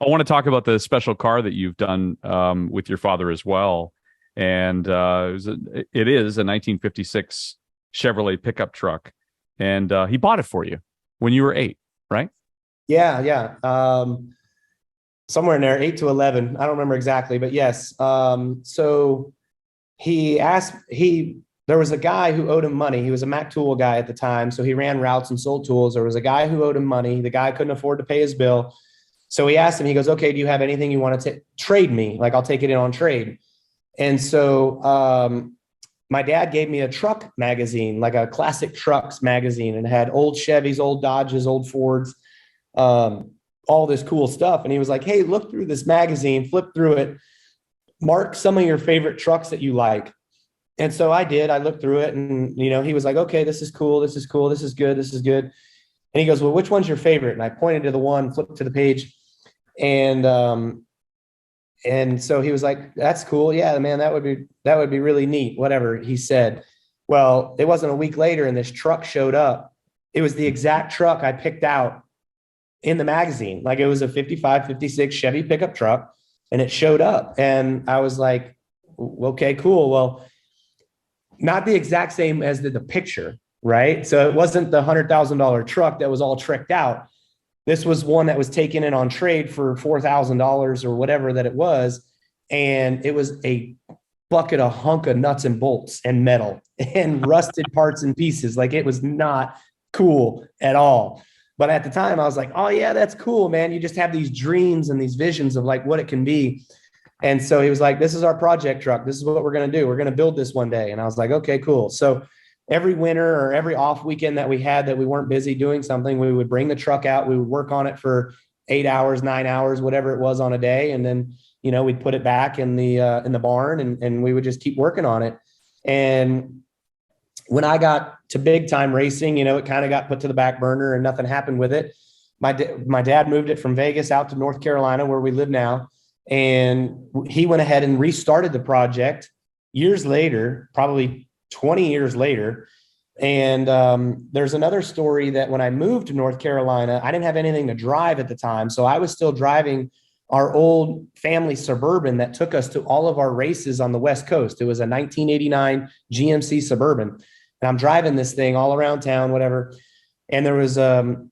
I want to talk about the special car that you've done with your father as well. And it is a 1956 Chevrolet pickup truck. And he bought it for you when you were 8, right? Yeah, yeah. Somewhere in there, 8 to 11. I don't remember exactly, but yes. So there was a guy who owed him money. He was a Mac tool guy at the time. So he ran routes and sold tools. There was a guy who owed him money. The guy couldn't afford to pay his bill. So he asked him, he goes, okay, do you have anything you want to trade me? Like, I'll take it in on trade. And so my dad gave me a truck magazine, like a classic trucks magazine, and it had old Chevys, old Dodges, old Fords, all this cool stuff. And he was like, hey, look through this magazine, flip through it, mark some of your favorite trucks that you like. And so I did. I looked through it, and he was like, okay, this is cool, this is cool, this is good, this is good. And he goes, well, which one's your favorite? And I pointed to the one, flipped to the page, and so he was like, that's cool. Yeah, man, that would be really neat. Whatever he said. Well, it wasn't a week later and this truck showed up. It was the exact truck I picked out in the magazine. Like, it was a 55, 56 Chevy pickup truck, and it showed up. And I was like, okay, cool. Well, not the exact same as the picture, right? So it wasn't the $100,000 truck that was all tricked out. This was one that was taken in on trade for $4,000 or whatever that it was. And it was a bucket, a hunk of nuts and bolts and metal and rusted parts and pieces. Like, it was not cool at all. But at the time I was like, oh yeah, that's cool, man. You just have these dreams and these visions of like what it can be. And so he was like, this is our project truck. This is what we're going to do. We're going to build this one day. And I was like, okay, cool. So every winter or every off weekend that we had that we weren't busy doing something, we would bring the truck out. We would work on it for 8 hours, 9 hours, whatever it was on a day. And then, we'd put it back in the barn, and we would just keep working on it. And when I got to big time racing, it kind of got put to the back burner and nothing happened with it. My dad moved it from Vegas out to North Carolina, where we live now. And he went ahead and restarted the project years later, probably 20 years later. And there's another story that when I moved to North Carolina, I didn't have anything to drive at the time. So I was still driving our old family Suburban that took us to all of our races on the West Coast. It was a 1989 GMC Suburban. And I'm driving this thing all around town, whatever. And there was a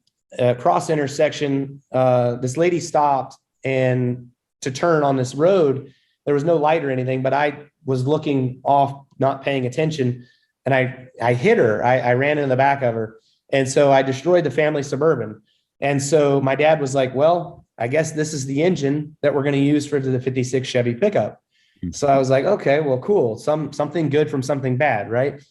cross intersection. This lady stopped, and to turn on this road, there was no light or anything, but I was looking off, not paying attention. And I hit her. I ran in the back of her. And so I destroyed the family Suburban. And so my dad was like, well, I guess this is the engine that we're going to use for the 56 Chevy pickup. So I was like, okay, well, cool. Something good from something bad, right?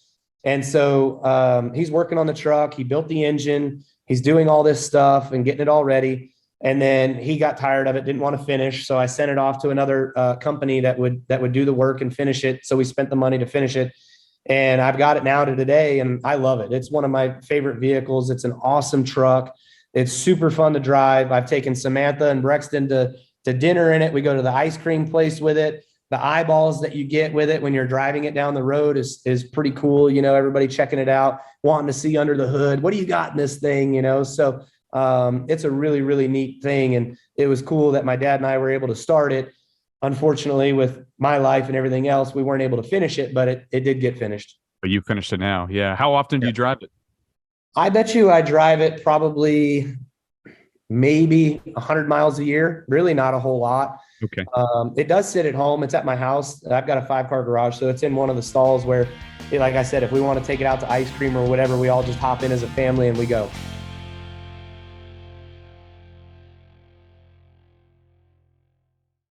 And so he's working on the truck. He built the engine. He's doing all this stuff and getting it all ready. And then he got tired of it, didn't want to finish. So I sent it off to another company that would do the work and finish it. So we spent the money to finish it. And I've got it now to today, and I love it. It's one of my favorite vehicles. It's an awesome truck. It's super fun to drive. I've taken Samantha and Brexton to dinner in it. We go to the ice cream place with it. The eyeballs that you get with it when you're driving it down the road is pretty cool. Everybody checking it out, wanting to see under the hood. What do you got in this thing? So it's a really, really neat thing. And it was cool that my dad and I were able to start it. Unfortunately, with my life and everything else, we weren't able to finish it, but it did get finished. But you finished it now. Yeah. How often do you drive it? I bet you I drive it probably maybe 100 miles a year. Really not a whole lot. Okay. It does sit at home. It's at my house. I've got a 5-car garage, so it's in one of the stalls where, like I said, if we want to take it out to ice cream or whatever, we all just hop in as a family and we go.